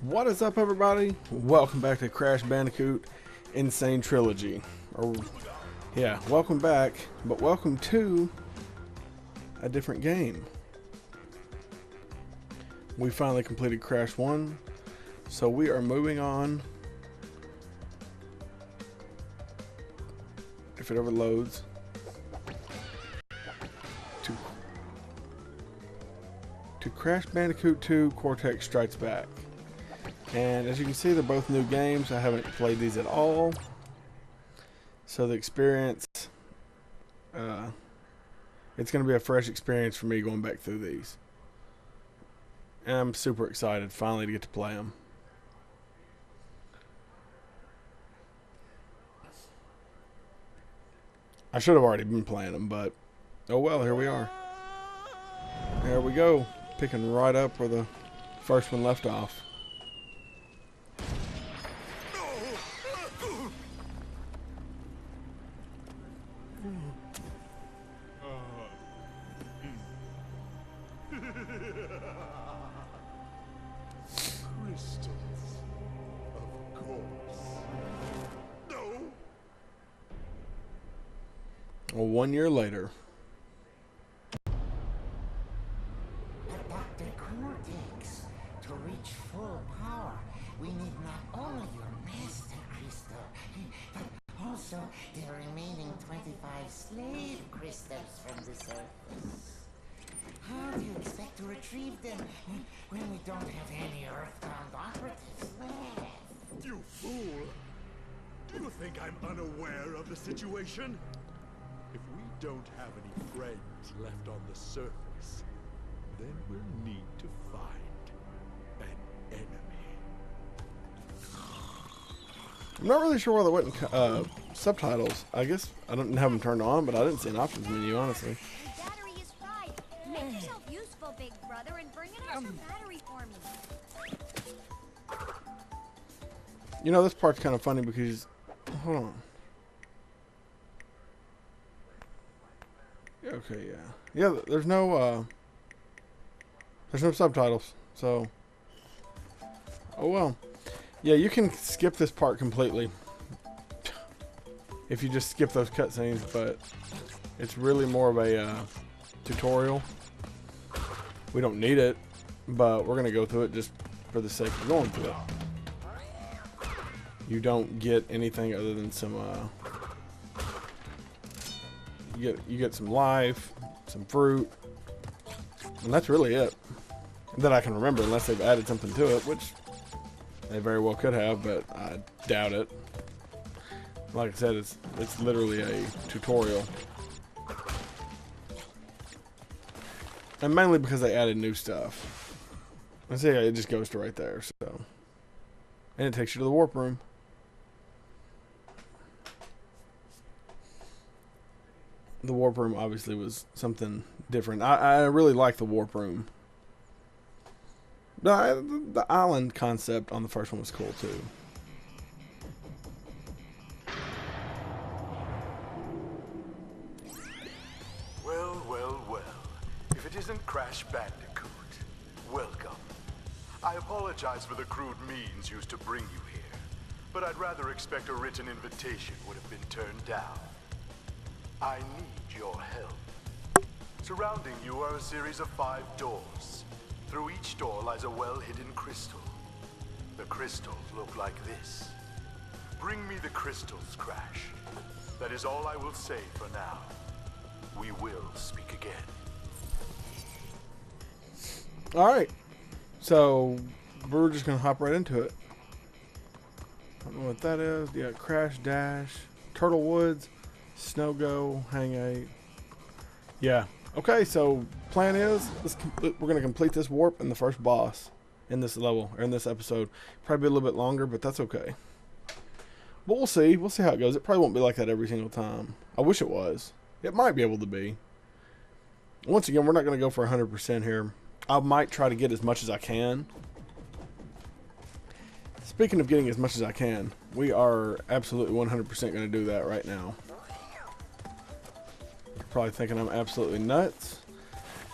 What is up, everybody? Welcome back to Crash Bandicoot Insane Trilogy. Yeah, welcome back, but welcome to a different game. We finally completed Crash 1, so we are moving on. If it ever loads. To Crash Bandicoot 2 Cortex Strikes Back. And as you can see, they're both new games. I haven't played these at all. So the experience, it's going to be a fresh experience for me going back through these. And I'm super excited finally to get to play them. I should have already been playing them, but oh well, here we are. There we go. Picking right up where the first one left off. Crystals, of course. No. Well, 1 year later. Dr. Cortex, to reach full power, we need not only your master crystal, but also the remaining 25 slave crystals from the surface. How do you expect to retrieve them when we don't have any Earthbound operatives left? You fool! Do you think I'm unaware of the situation? If we don't have any friends left on the surface, then we'll need to find an enemy. I'm not really sure why there wasn't subtitles. I guess I didn't have them turned on, but I didn't see an options menu, honestly. The battery is fried. Make yourself useful, big brother, and bring in some battery for me. You know, this part's kind of funny because... Hold on. Okay, yeah. Yeah, there's no subtitles, so... Oh well. Yeah, you can skip this part completely. If you just skip those cutscenes, but... It's really more of a tutorial. We don't need it, but we're going to go through it just for the sake of going through it. You don't get anything other than some, you get some life, some fruit, and that's really it that I can remember, unless they've added something to it, which they very well could have, but I doubt it. Like I said, it's literally a tutorial. And mainly because they added new stuff. I see, it just goes to right there, so. And it takes you to the warp room. The warp room obviously was something different. I really like the warp room. The island concept on the first one was cool too. Well, well, well. If it isn't Crash Bandicoot, welcome. I apologize for the crude means used to bring you here, but I'd rather expect a written invitation would have been turned down. I need your help. Surrounding you are a series of 5 doors. Through each door lies a well-hidden crystal. The crystals look like this. Bring me the crystals, Crash. That is all I will say for now. We will speak again. Alright. So, we're just going to hop right into it. I don't know what that is. You got Crash, Dash, Turtle Woods, Snow Go, Hang 8. Yeah. Okay, so plan is we're going to complete this warp in the first boss in this level, or in this episode. Probably a little bit longer, but that's okay. But we'll see. We'll see how it goes. It probably won't be like that every single time. I wish it was. It might be able to be. Once again, we're not going to go for 100% here. I might try to get as much as I can. Speaking of getting as much as I can, we are absolutely 100% going to do that right now. You're probably thinking I'm absolutely nuts.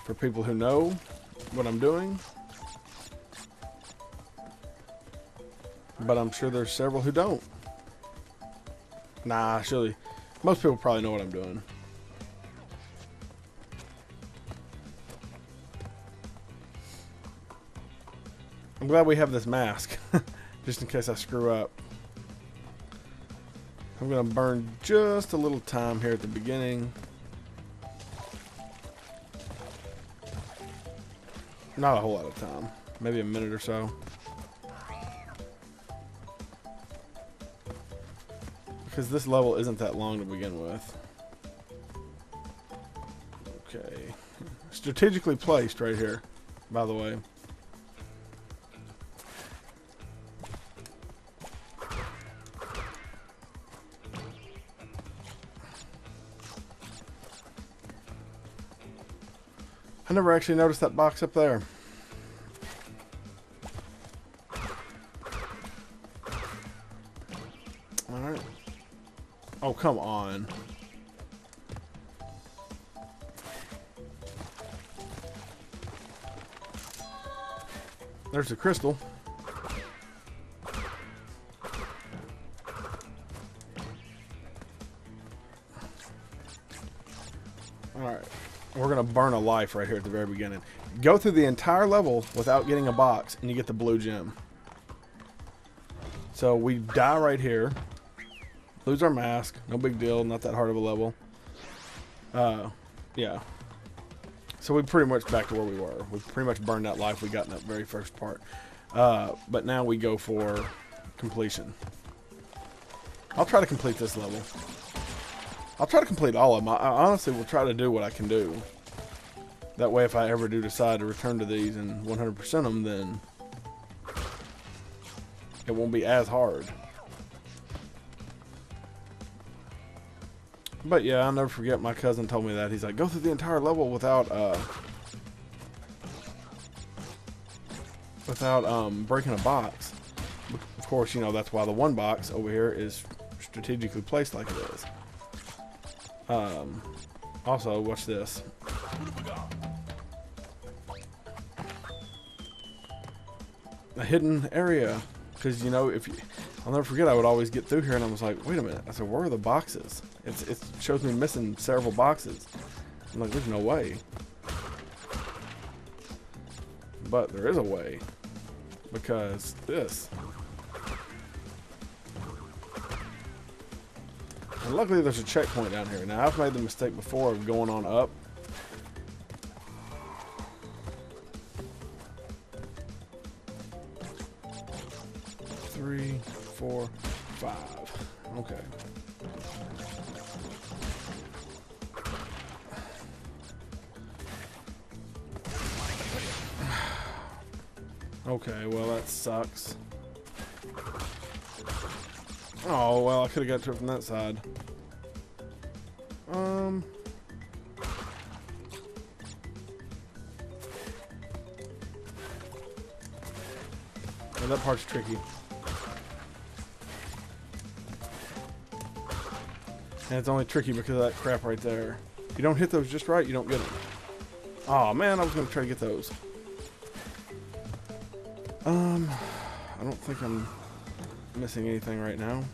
For people who know what I'm doing. but I'm sure there's several who don't. Nah, surely most people probably know what I'm doing. I'm glad we have this mask, just in case I screw up. I'm going to burn just a little time here at the beginning. Not a whole lot of time. Maybe a minute or so. Because this level isn't that long to begin with. Okay. Strategically placed right here, by the way. I never actually noticed that box up there. Alright. Oh, come on. There's the crystal. Alright. We're going to burn a life right here at the very beginning. Go through the entire level without getting a box, and you get the blue gem. So we die right here. Lose our mask. No big deal. Not that hard of a level. Yeah. So we pretty much back to where we were. We pretty much burned that life we got in that very first part. But now we go for completion. I'll try to complete this level. I'll try to complete all of them. I honestly will try to do what I can do. That way if I ever do decide to return to these and 100% them, then it won't be as hard. But yeah, I'll never forget my cousin told me that. He's like, go through the entire level without breaking a box. Of course, you know, that's why the one box over here is strategically placed like it is. Also, watch this. A hidden area. Because, you know, I'll never forget, I would always get through here and I was like, wait a minute. I said, where are the boxes? It shows me missing several boxes. I'm like, there's no way. But there is a way. Because this. And luckily there's a checkpoint down here. Now I've made the mistake before of going on up. Three, 4, 5. Okay. Okay, well that sucks. Oh, well I could have got to it from that side. Well, that part's tricky. And it's only tricky because of that crap right there. If you don't hit those just right, you don't get them. Oh man, I was going to try to get those. I don't think I'm missing anything right now.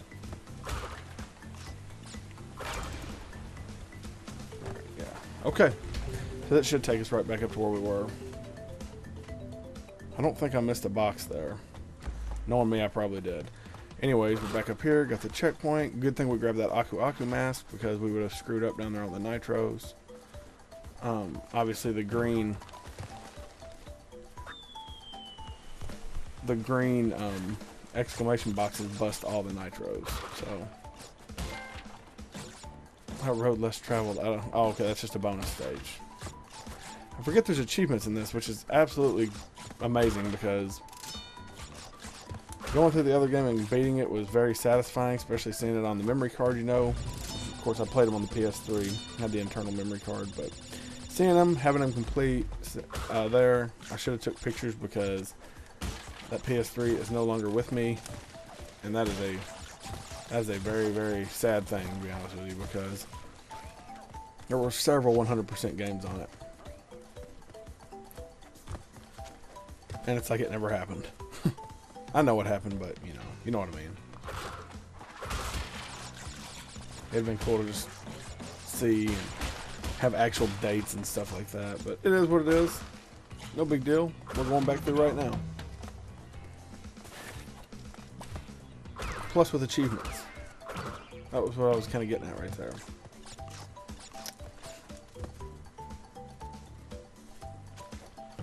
Yeah. Okay. So that should take us right back up to where we were. I don't think I missed a box there. Knowing me, I probably did. Anyways, we're back up here. Got the checkpoint. Good thing we grabbed that Aku Aku mask because we would have screwed up down there on the nitros. Obviously the green exclamation boxes bust all the nitros. So that road less traveled. Oh, okay, that's just a bonus stage. I forget there's achievements in this, which is absolutely amazing because going through the other game and beating it was very satisfying, especially seeing it on the memory card, you know. Of course, I played them on the PS3, had the internal memory card, but seeing them, having them complete there, I should have took pictures because that PS3 is no longer with me, and that is a very, very sad thing, to be honest with you, because there were several 100% games on it. And it's like it never happened. I know what happened, but you know what I mean. It'd been cool to just see and have actual dates and stuff like that, but it is what it is. No big deal. We're going back through right now. Plus with achievements. That was what I was kind of getting at right there.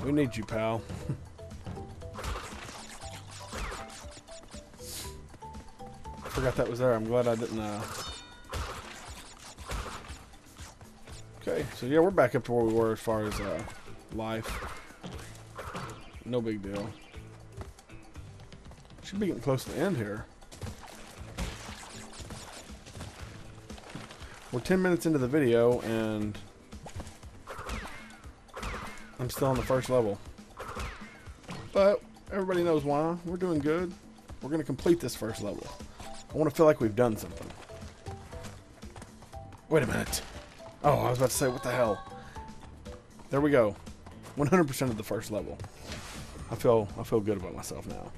We need you, pal. Forgot that was there. I'm glad I didn't. Okay, so yeah, we're back up to where we were as far as life. No big deal. Should be getting close to the end here. We're 10 minutes into the video and I'm still on the first level. But everybody knows why. We're doing good. We're going to complete this first level. I want to feel like we've done something. Wait a minute. Oh, I was about to say, what the hell? There we go. 100% of the first level. I feel good about myself now.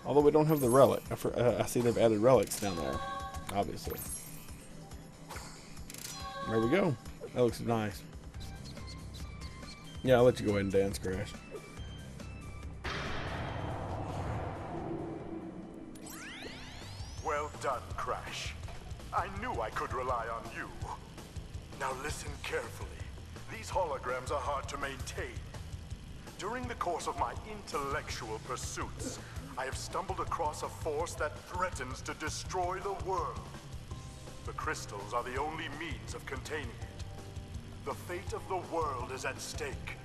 Although we don't have the relic. I see they've added relics down there, obviously. There we go. That looks nice. Yeah, I'll let you go ahead and dance, Crash. Well done, Crash. I knew I could rely on you. Now listen carefully. These holograms are hard to maintain. During the course of my intellectual pursuits, I have stumbled across a force that threatens to destroy the world. The crystals are the only means of containing it. The fate of the world is at stake.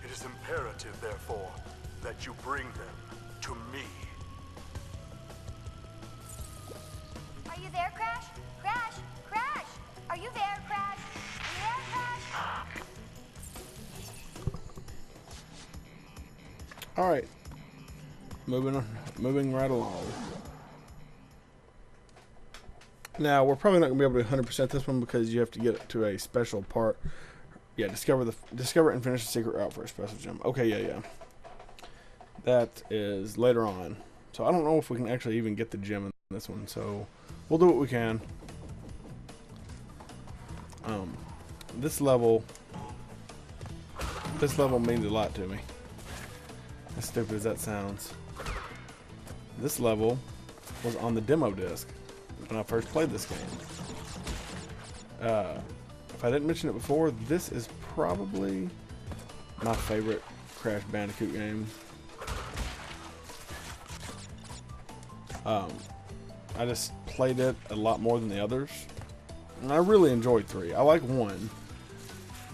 It is imperative, therefore, that you bring them to me. Are you there, Crash? Crash! Crash! Are you there, Crash? Are you there, Crash? Alright. Moving right along. Now, we're probably not going to be able to 100% this one because you have to get to a special part. Yeah, discover and finish the secret route for a special gem. Okay, yeah. That is later on. So I don't know if we can actually even get the gem in this one. So we'll do what we can. This level means a lot to me. As stupid as that sounds. This level was on the demo disc when I first played this game. If I didn't mention it before, this is probably my favorite Crash Bandicoot game. I just played it a lot more than the others. And I really enjoyed 3. I like 1,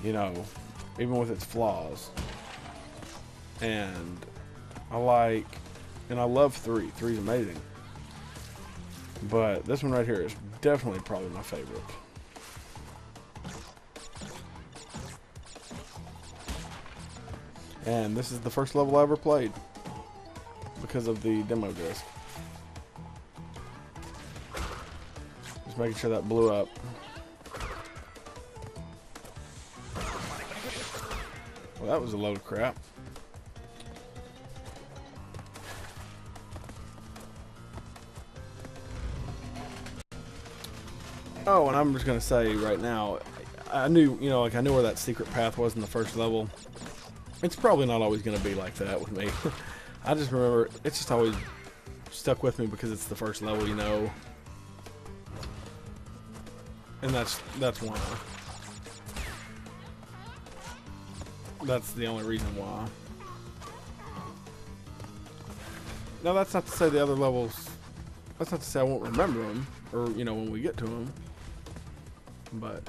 even with its flaws. And I love 3. 3 is amazing. But this one right here is definitely probably my favorite. And this is the first level I ever played because of the demo disc. Just making sure that blew up. Well, that was a load of crap. Oh, and I'm just gonna say right now, I knew, I knew where that secret path was in the first level. It's probably not always gonna be like that with me. I just remember it's just always stuck with me because it's the first level, and that's why. That's the only reason why. Now that's not to say the other levels. That's not to say I won't remember them, or when we get to them. But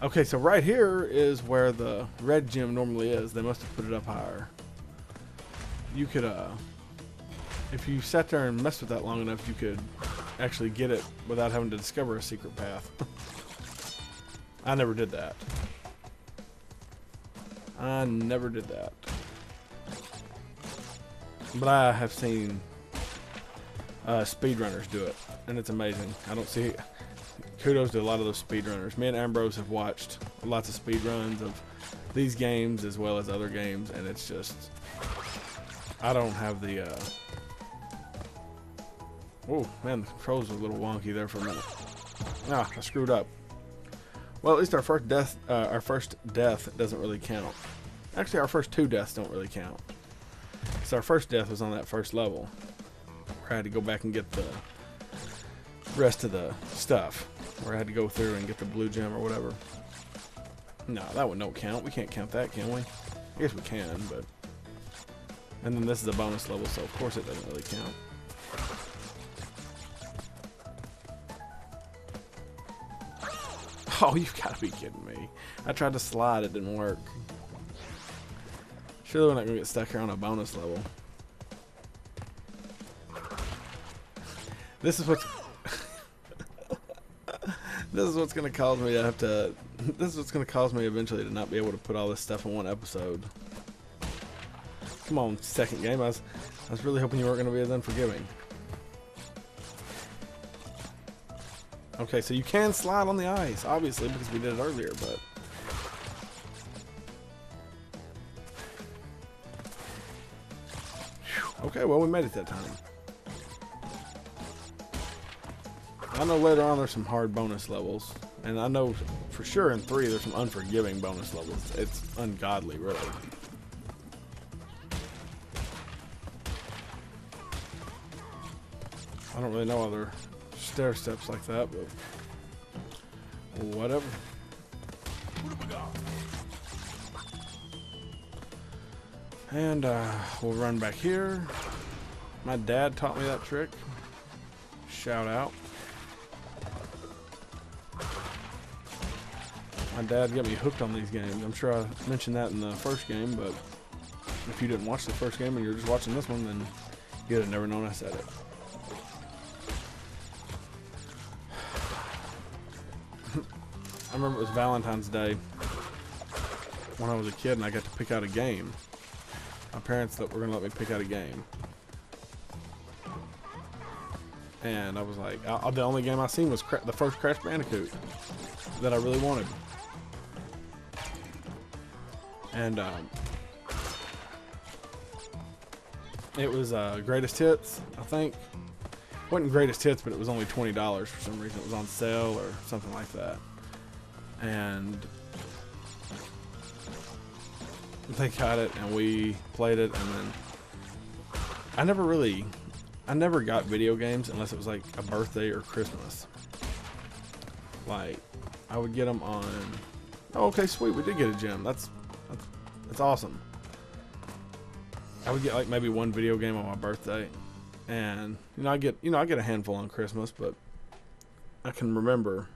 okay, so right here is where the red gem normally is. They must have put it up higher. You could, if you sat there and messed with that long enough, you could actually get it without having to discover a secret path. I never did that. I never did that. But I have seen speedrunners do it, and it's amazing. I don't see... Kudos to a lot of those speedrunners. Me and Ambrose have watched lots of speedruns of these games as well as other games, and it's just... I don't have the... Oh, man, the controls are a little wonky there for a minute. Ah, I screwed up. Well, at least our first death doesn't really count. Actually, our first 2 deaths don't really count. So our first death was on that first level, where I had to go back and get the rest of the stuff, where I had to go through and get the blue gem or whatever. No, that one don't count. We can't count that, can we? I guess we can, but... And then this is a bonus level, so of course it doesn't really count. Oh, you've got to be kidding me. I tried to slide, it didn't work. Surely we're not going to get stuck here on a bonus level. This is what's... This is what's going to cause me to have to... This is what's going to cause me eventually to not be able to put all this stuff in one episode. Come on, second game. I was really hoping you weren't going to be as unforgiving. Okay, so you can slide on the ice, obviously, because we did it earlier, but... Okay, well, we made it that time. I know later on there's some hard bonus levels, and I know for sure in 3 there's some unforgiving bonus levels. It's ungodly, really. I don't really know other stair steps like that, but whatever. And we'll run back here. My dad taught me that trick. Shout out. My dad got me hooked on these games. I'm sure I mentioned that in the first game, but if you didn't watch the first game and you're just watching this one, then you'd have never known I said it. I remember it was Valentine's Day when I was a kid and I got to pick out a game. My parents were going to let me pick out a game. And I was like, the only game I seen was the first Crash Bandicoot that I really wanted. And it was Greatest Hits, I think. It wasn't Greatest Hits, but it was only $20 for some reason. It was on sale or something like that. And they got it and we played it, and then I never got video games unless it was like a birthday or Christmas. Like I would get them on... Oh, okay, sweet, we did get a gem. That's awesome. I would get like maybe one video game on my birthday, and I get a handful on Christmas, but I can remember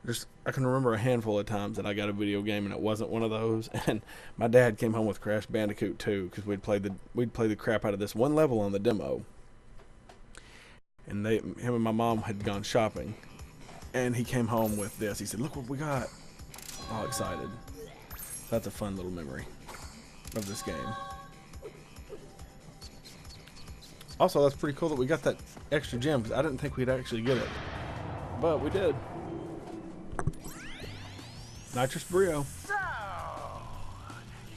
a handful of times that I got a video game and it wasn't one of those. And my dad came home with Crash Bandicoot 2 because we'd played the crap out of this one level on the demo. And him and my mom had gone shopping, and he came home with this. He said, "Look what we got!" All excited. That's a fun little memory of this game. Also, that's pretty cool that we got that extra gem, because I didn't think we'd actually get it, but we did. Nitrous Brio. So,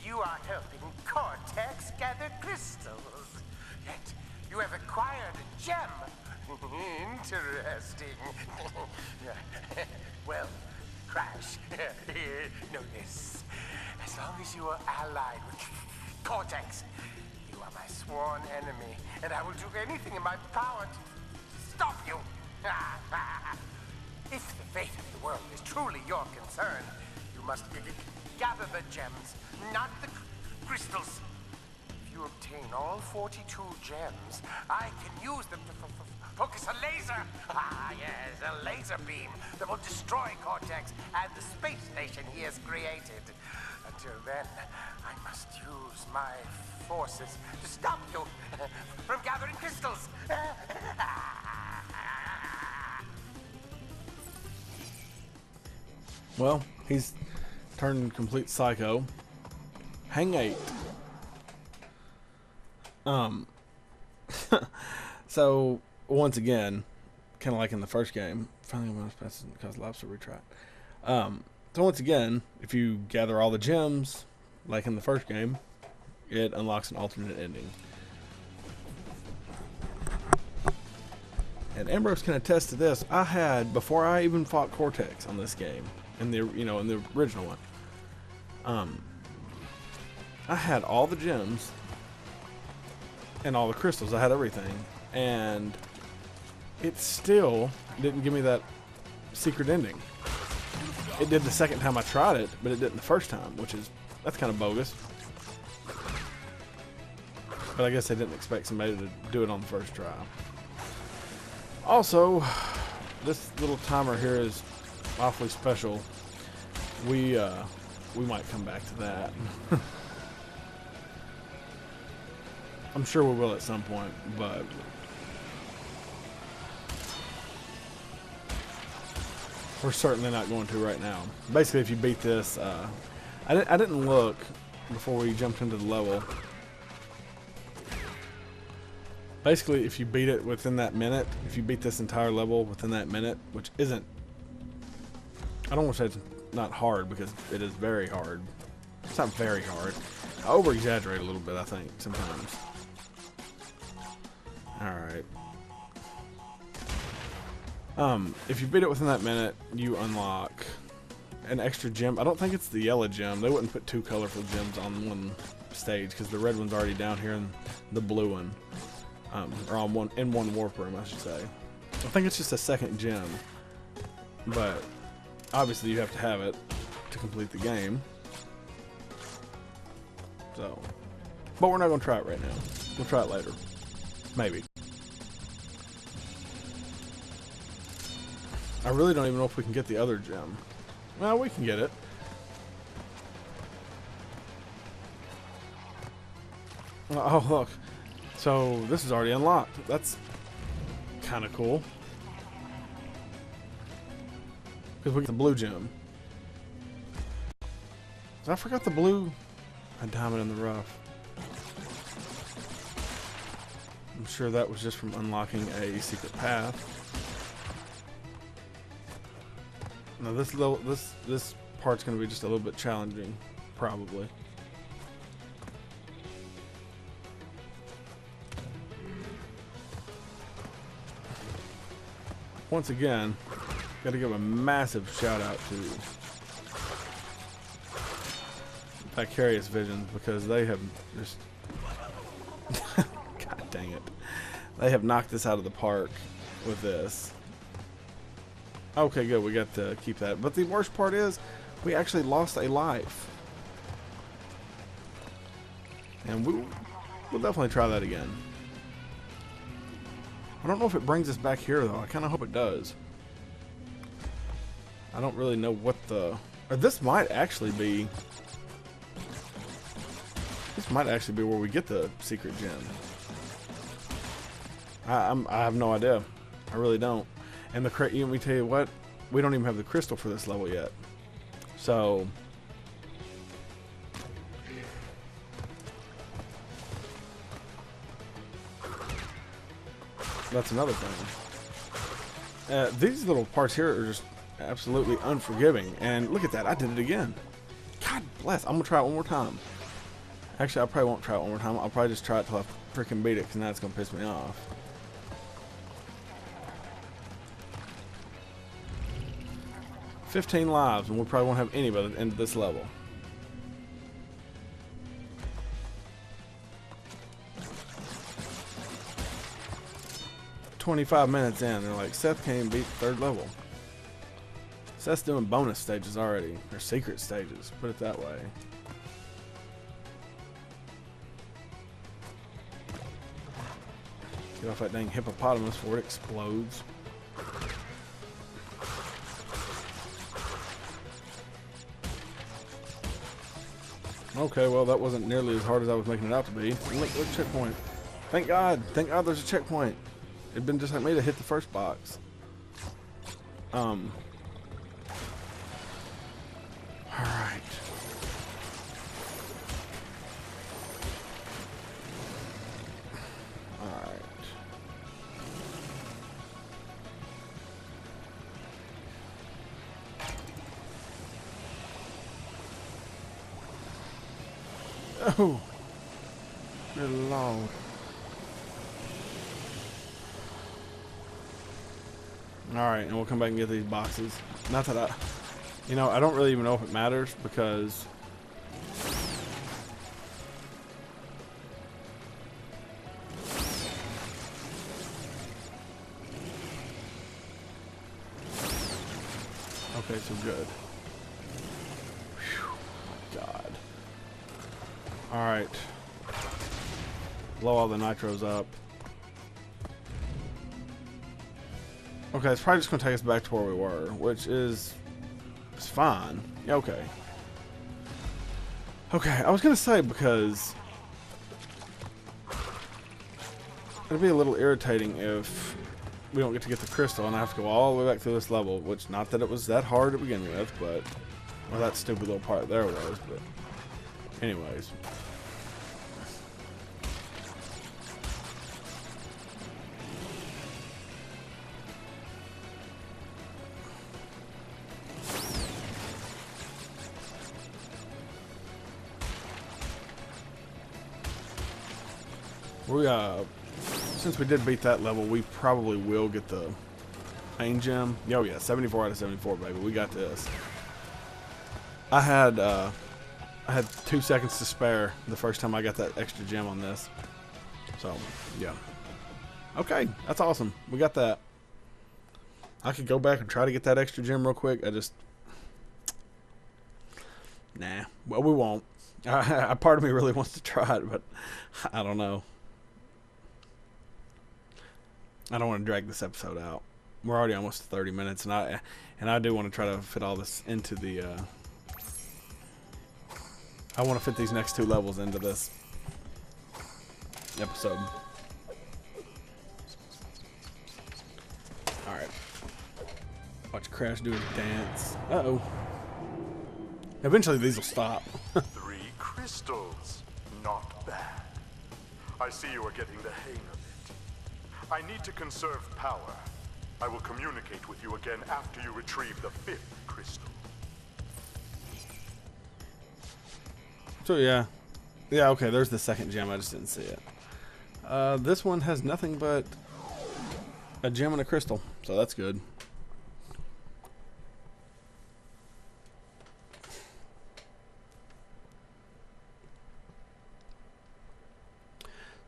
you are helping Cortex gather crystals, yet you have acquired a gem. Interesting. Well, Crash, know this. As long as you are allied with Cortex, you are my sworn enemy, and I will do anything in my power to stop you. If the fate of the world is truly your concern, you must gather the gems, not the crystals. If you obtain all 42 gems, I can use them to focus a laser. Ah, yes, a laser beam that will destroy Cortex and the space station he has created. Until then, I must use my forces to stop you from gathering crystals. Well, he's turned complete psycho. Hang 8. So once again, kind of like in the first game, finally I'm supposed to cause lobster retract. So once again, if you gather all the gems, like in the first game, it unlocks an alternate ending. And Ambrose can attest to this. I had, before I even fought Cortex on this game, in the in the original one, I had all the gems and all the crystals. I had everything, and it still didn't give me that secret ending. It did the second time I tried it, but it didn't the first time, that's kind of bogus. But I guess they didn't expect somebody to do it on the first try. Also, this little timer here is awfully special. We might come back to that. I'm sure we will at some point, but we're certainly not going to right now. Basically, if you beat this, I didn't look before we jumped into the level. Basically, if you beat it within that minute, if you beat this entire level within that minute, which isn't, I don't want to say it's not hard, because it is very hard. It's not very hard. I over-exaggerate a little bit, I think, sometimes. Alright. If you beat it within that minute, you unlock an extra gem. I don't think it's the yellow gem. They wouldn't put 2 colorful gems on one stage, because the red one's already down here and the blue one. Or on in one warp room, I should say. I think it's just a second gem, but obviously you have to have it to complete the game. So, but we're not going to try it right now. We'll try it later, maybe. I really don't even know if we can get the other gem. Well, we can get it. Oh, look. So, this is already unlocked. That's kind of cool. Because we get the blue gem. So I forgot the blue. A diamond in the rough. I'm sure that was just from unlocking a secret path. Now this part's going to be just a little bit challenging, probably. Once again, got to give a massive shout out to Vicarious Visions, because they have just God dang it, they have knocked this out of the park with this. Okay, good, we got to keep that. But the worst part is, we actually lost a life, and we'll definitely try that again. I don't know if it brings us back here, though. I kind of hope it does. I don't really know what the... Or this might actually be... This might actually be where we get the secret gem. I have no idea. I really don't. And let me tell you what, we don't even have the crystal for this level yet. So... That's another thing. These little parts here are just absolutely unforgiving. And look at that, I did it again. God bless. I'm going to try it one more time. Actually, I probably won't try it one more time. I'll probably just try it till I freaking beat it, because now it's going to piss me off. $15 lives, and we probably won't have any by the end of this level. "25 minutes in, they're like, Seth can't even beat the 3rd level. Seth's doing bonus stages already, or secret stages, put it that way. Get off that dang hippopotamus before it explodes. Okay, well, that wasn't nearly as hard as I was making it out to be. Look, checkpoint. Thank God there's a checkpoint. It'd been just like me to hit the first box. Alright. Alright. Oh. Good Lord. Alright, and we'll come back and get these boxes. Not that I don't really even know if it matters because okay, so good. Whew, God. Alright. Blow all the nitros up. Okay, it's probably just going to take us back to where we were, which is fine. Yeah, okay. Okay, I was going to say because it'd be a little irritating if we don't get to get the crystal and I have to go all the way back through this level, which not that it was that hard to begin with, but well, that stupid little part there was, but anyways. We since we did beat that level, we probably will get the main gem. Oh yeah, 74 out of 74, baby. We got this. I had 2 seconds to spare the first time I got that extra gem on this. So yeah. Okay, that's awesome. We got that. I could go back and try to get that extra gem real quick. Nah. Well, we won't. Part of me really wants to try it, but I don't know. I don't want to drag this episode out. We're already almost 30 minutes, and I do want to try to fit all this into the. I want to fit these next 2 levels into this episode. All right. Watch Crash do his dance. Uh-oh. Eventually, these will stop. 3 crystals. Not bad. I see you are getting the hang of it. I need to conserve power. I will communicate with you again after you retrieve the 5th crystal. So yeah, okay, there's the second gem. I just didn't see it. This one has nothing but a gem and a crystal, so that's good.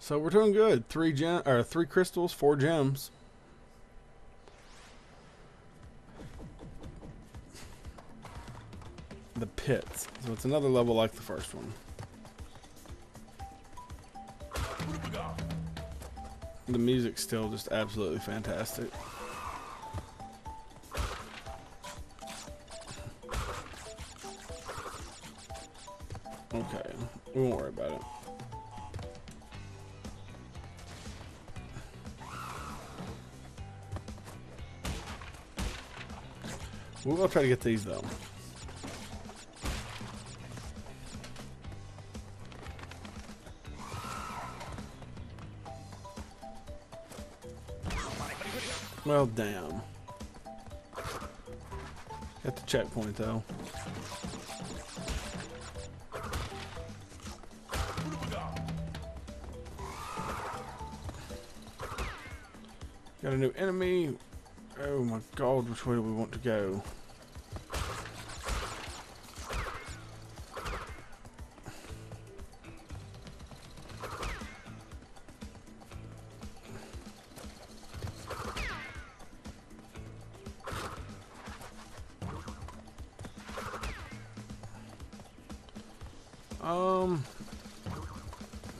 So we're doing good. 3 crystals, 4 gems. The pits. So it's another level like the first one. The music's still just absolutely fantastic. Okay, we won't worry about it. We will try to get these though. Well, damn. Got the checkpoint though. Got a new enemy. Oh my god, which way do we want to go?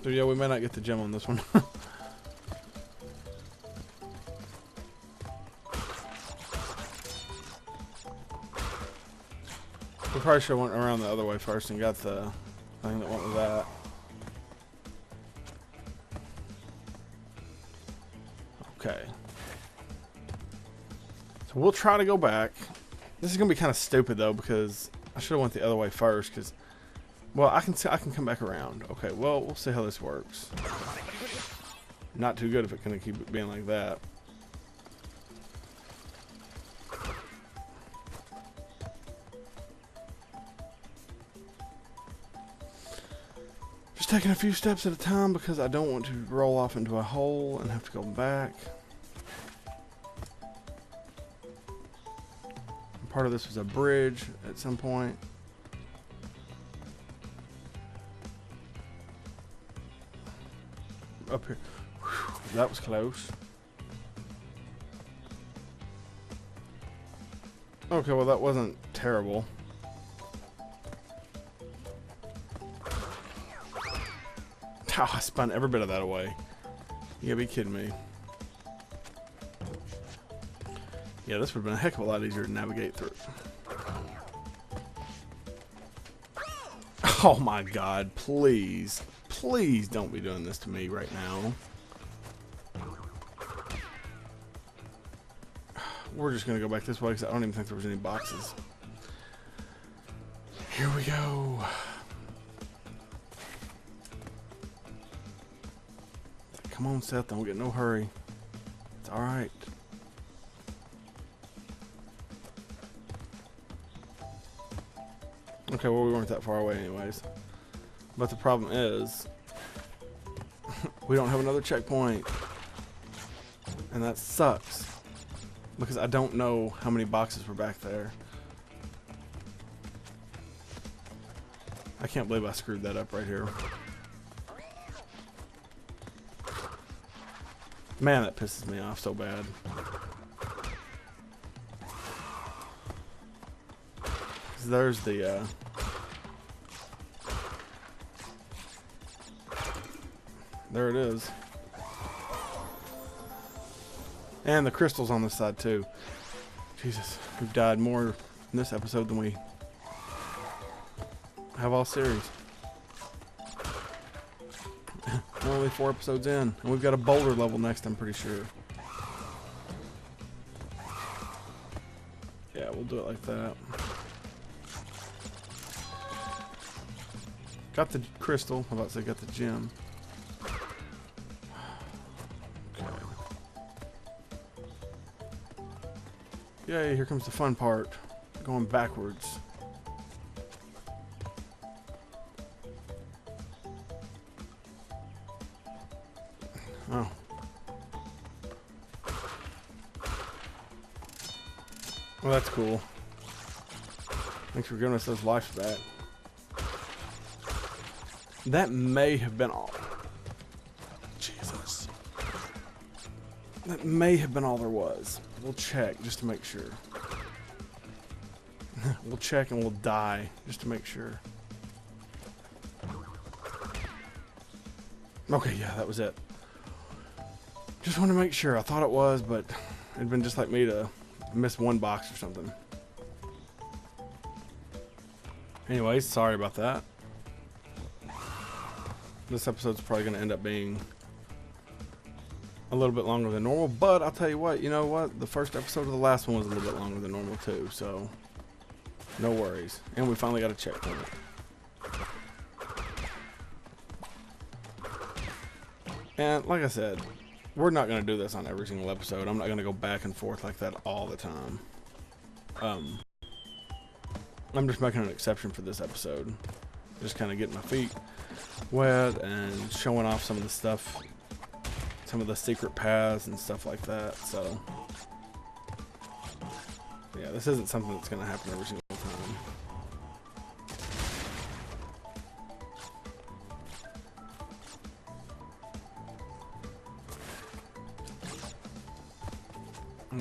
So yeah, we may not get the gem on this one. We probably should have went around the other way first and got the thing that went with that. Okay. So we'll try to go back. This is going to be kind of stupid though because I should have went the other way first, because, well, I can come back around. Okay, well, we'll see how this works. Not too good if it's going to keep being like that. Just taking a few steps at a time because I don't want to roll off into a hole and have to go back. Part of this was a bridge at some point. Up here. Whew, that was close. Okay, well that wasn't terrible. Oh, I spun every bit of that away. You gotta be kidding me. Yeah, this would have been a heck of a lot easier to navigate through. Oh my god, please. Please don't be doing this to me right now. We're just gonna go back this way because I don't even think there was any boxes. Here we go. Come on, Seth, don't get no hurry. It's alright. Okay, well, we weren't that far away anyways. But the problem is, we don't have another checkpoint. And that sucks. Because I don't know how many boxes were back there. I can't believe I screwed that up right here. Man, that pisses me off so bad. There's the there it is. And the crystals on this side too. Jesus, we've died more in this episode than we have all series. We're only 4 episodes in, and we've got a boulder level next, I'm pretty sure. Yeah, we'll do it like that. Got the crystal. I'm about to say got the gem. Okay. Yay, here comes the fun part. Going backwards. Oh. Well, that's cool. Thanks for giving us those lives back. That may have been all. Jesus. That may have been all there was. We'll check just to make sure. We'll check and we'll die just to make sure. Okay, yeah, that was it. Just want to make sure. I thought it was, but it'd been just like me to miss one box or something. Anyways, sorry about that. This episode's probably going to end up being a little bit longer than normal, but I'll tell you what, you know what? The first episode of the last one was a little bit longer than normal too, so no worries. And we finally got a checkpoint. And like I said, we're not going to do this on every single episode. I'm not going to go back and forth like that all the time. I'm just making an exception for this episode. Just kind of getting my feet wet and showing off some of the stuff, some of the secret paths and stuff like that. So yeah, this isn't something that's going to happen every single time.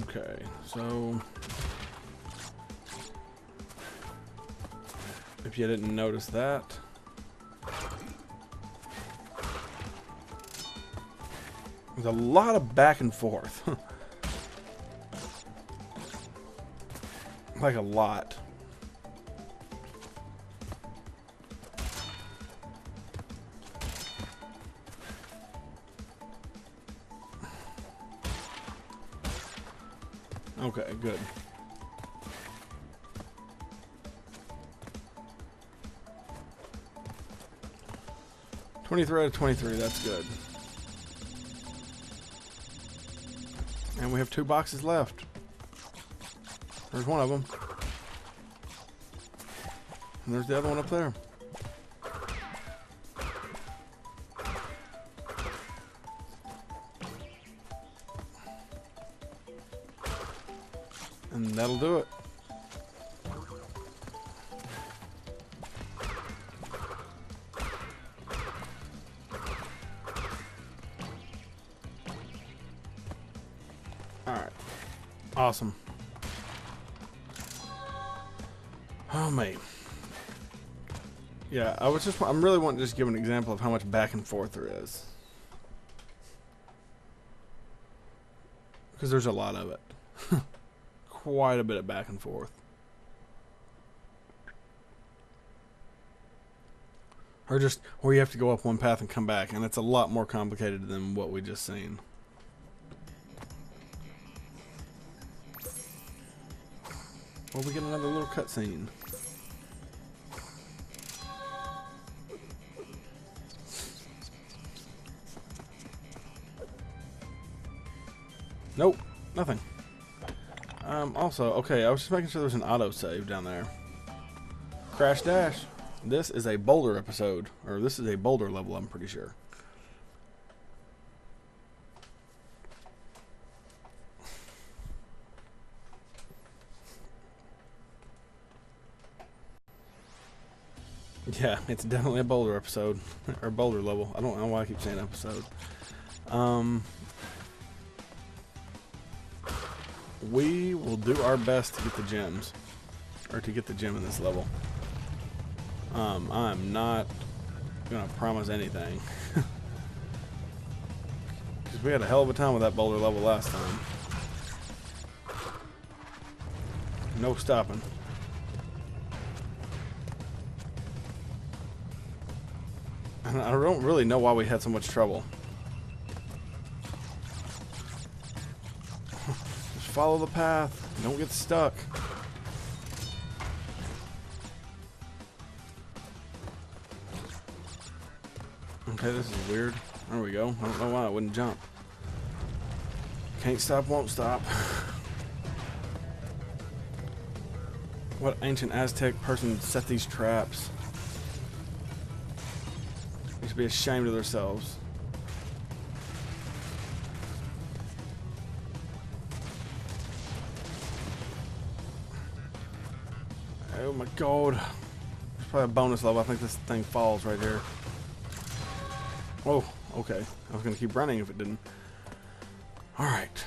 Okay, so if you didn't notice that, there's a lot of back and forth. Like a lot. Okay, good. 23 out of 23, that's good. And we have 2 boxes left. There's one of them. And there's the other one up there. And that'll do it. Alright. Awesome. Oh, mate. Yeah, I'm really wanting to just give an example of how much back and forth there is. Because there's a lot of it. Quite a bit of back and forth. Or just where you have to go up one path and come back, and it's a lot more complicated than what we just seen. Well, we get another little cutscene. Nope, nothing. Also, okay, I was just making sure there's an autosave down there. Crash Dash. This is a boulder episode, or this is a boulder level, I'm pretty sure. Yeah, it's definitely a boulder episode, or boulder level. I don't know why I keep saying episode. We will do our best to get the gems, or to get the gem in this level. I'm not gonna promise anything. Because we had a hell of a time with that boulder level last time. No stopping. And I don't really know why we had so much trouble. Just follow the path. Don't get stuck. Okay, this is weird. There we go. I don't know why I wouldn't jump. Can't stop, won't stop. What ancient Aztec person set these traps? They should be ashamed of themselves. Oh my god. There's probably a bonus level. I think this thing falls right here. Oh, okay. I was going to keep running if it didn't. Alright.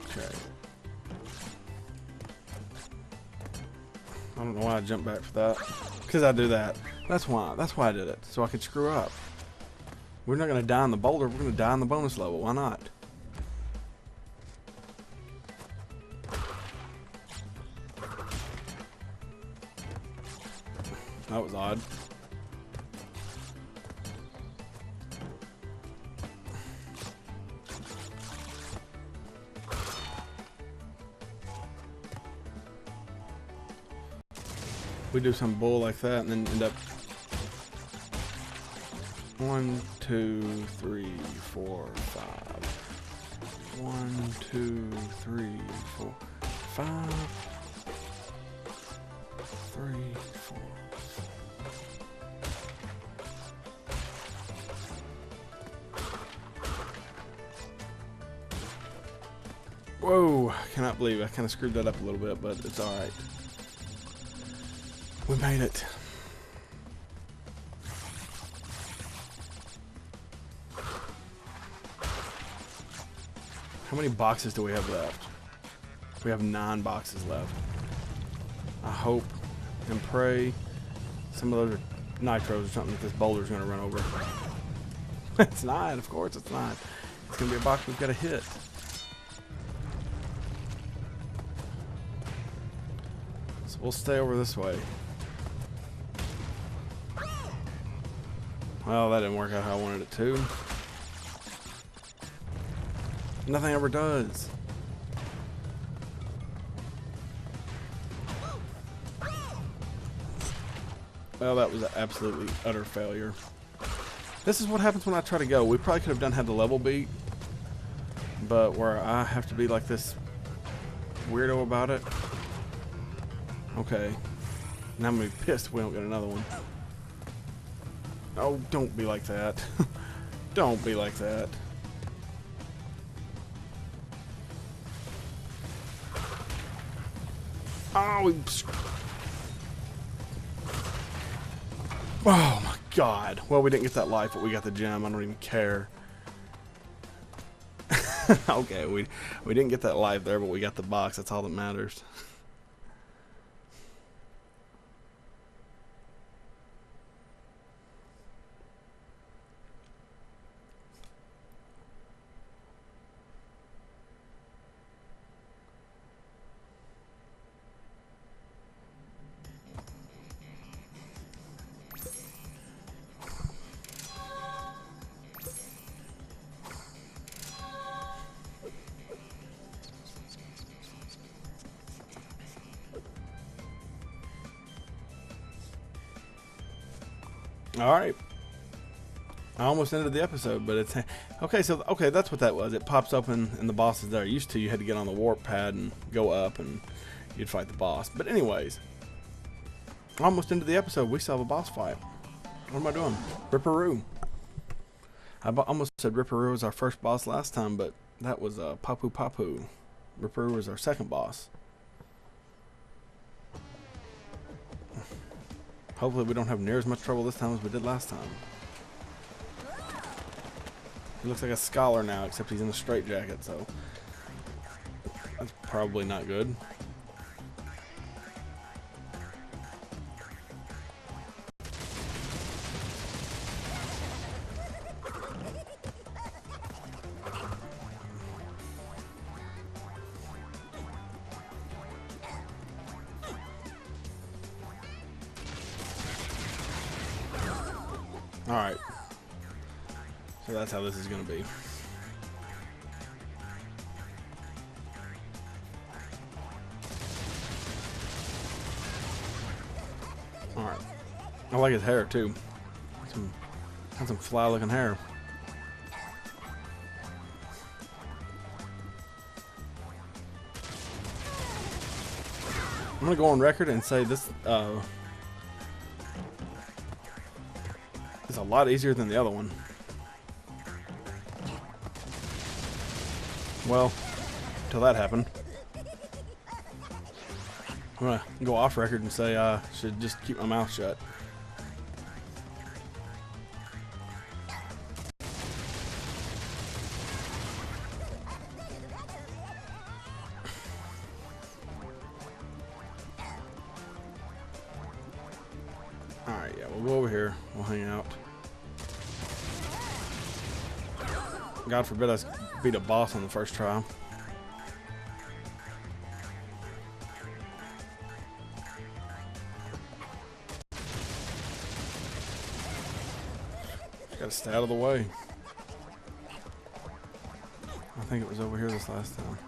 Okay. I don't know why I jumped back for that. Because I do that. That's why. That's why I did it. So I could screw up. We're not going to die on the boulder. We're going to die on the bonus level. Why not? That was odd. We do some bull like that and then end up 1, 2, 3, 4, 5. 1, 2, 3, 4, 5. 3, 4. Whoa, I cannot believe I kind of screwed that up a little bit, but it's alright. We made it. How many boxes do we have left? We have 9 boxes left. I hope and pray some of those are nitros or something that this boulder's going to run over. It's not, of course it's not. It's going to be a box we've got to hit. So we'll stay over this way. Well, that didn't work out how I wanted it to. Nothing ever does. Well, that was an absolutely utter failure. This is what happens when I try to go. We probably could have had the level beat, but where I have to be like this weirdo about it. Okay. Now I'm gonna be pissed if we don't get another one. Oh, don't be like that. Don't be like that. Oh, we... Oh my god. Well, we didn't get that life, but we got the gem. I don't even care. Okay, we didn't get that life there, but we got the box. That's all that matters. All right. I almost ended the episode, but it's okay. So okay, that's what that was. It pops open and the boss is there. Used to, you had to get on the warp pad and go up, and you'd fight the boss. But anyways, almost into the episode. We still have a boss fight. What am I doing? Ripperoo. I almost said Ripperoo was our first boss last time, but that was Papu Papu. Ripperoo was our second boss. Hopefully we don't have near as much trouble this time as we did last time. He looks like a scholar now, except he's in a straitjacket, so that's probably not good. Alright. So that's how this is going to be. Alright. I like his hair too. Got some fly looking hair. I'm going to go on record and say this is a lot easier than the other one. Well, until that happened. I'm gonna go off record and say I should just keep my mouth shut. Alright, yeah, we'll go over here. We'll hang out. God forbid I beat a boss on the first try. Gotta stay out of the way. I think it was over here this last time.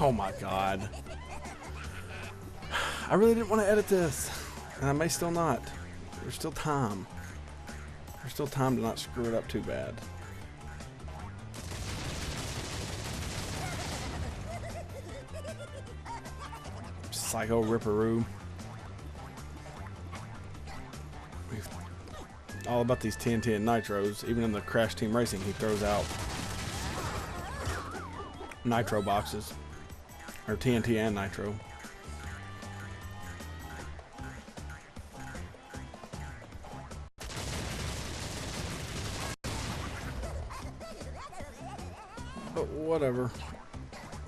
Oh my god. I really didn't want to edit this. And I may still not. There's still time. There's still time to not screw it up too bad. Psycho Ripperoo. All about these TNT and nitros. Even in the Crash Team Racing, he throws out nitro boxes. Or TNT and nitro. But whatever.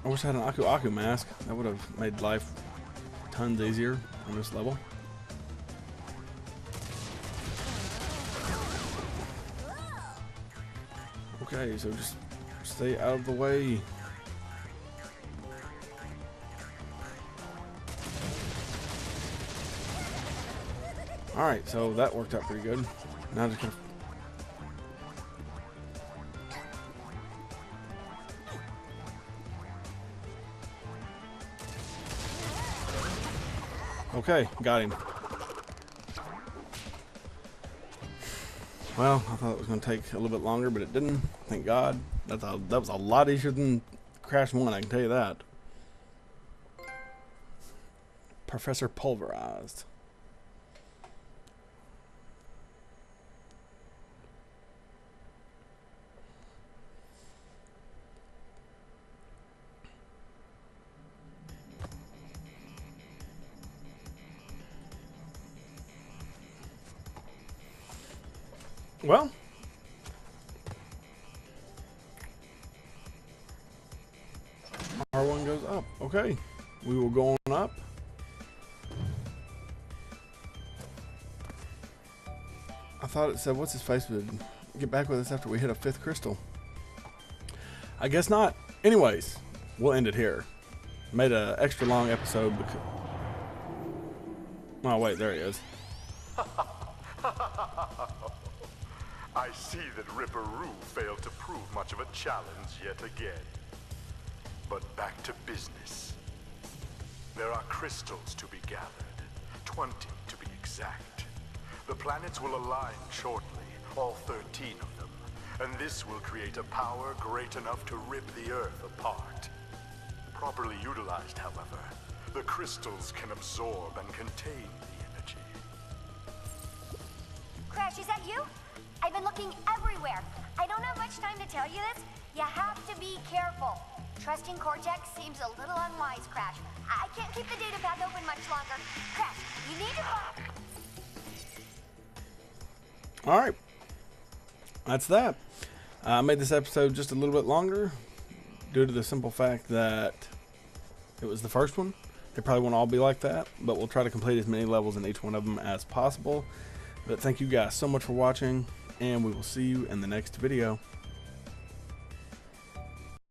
I wish I had an Aku Aku mask. That would have made life tons easier on this level. Okay, so just stay out of the way. Alright, so that worked out pretty good. Now just gonna... Okay, got him. Well, I thought it was going to take a little bit longer, but it didn't. Thank God. That was a lot easier than Crash 1, I can tell you that. Professor Pulverized. Well, R1 goes up. Okay, we will go on up. I thought it said, what's his face would get back with us after we hit a 5th crystal. I guess not. Anyways, we'll end it here. Made an extra long episode because... Oh, wait, there he is. I see that Ripperoo failed to prove much of a challenge yet again. But back to business. There are crystals to be gathered, 20 to be exact. The planets will align shortly, all 13 of them, and this will create a power great enough to rip the Earth apart. Properly utilized, however, the crystals can absorb and contain the energy. Crash, is that you? I've been looking everywhere. I don't have much time to tell you this. You have to be careful. Trusting Cortex seems a little unwise, Crash. I can't keep the data path open much longer. Crash, you need to... Alright. That's that. I made this episode just a little bit longer due to the simple fact that it was the first one. They probably won't all be like that, but we'll try to complete as many levels in each one of them as possible. But thank you guys so much for watching, and we will see you in the next video.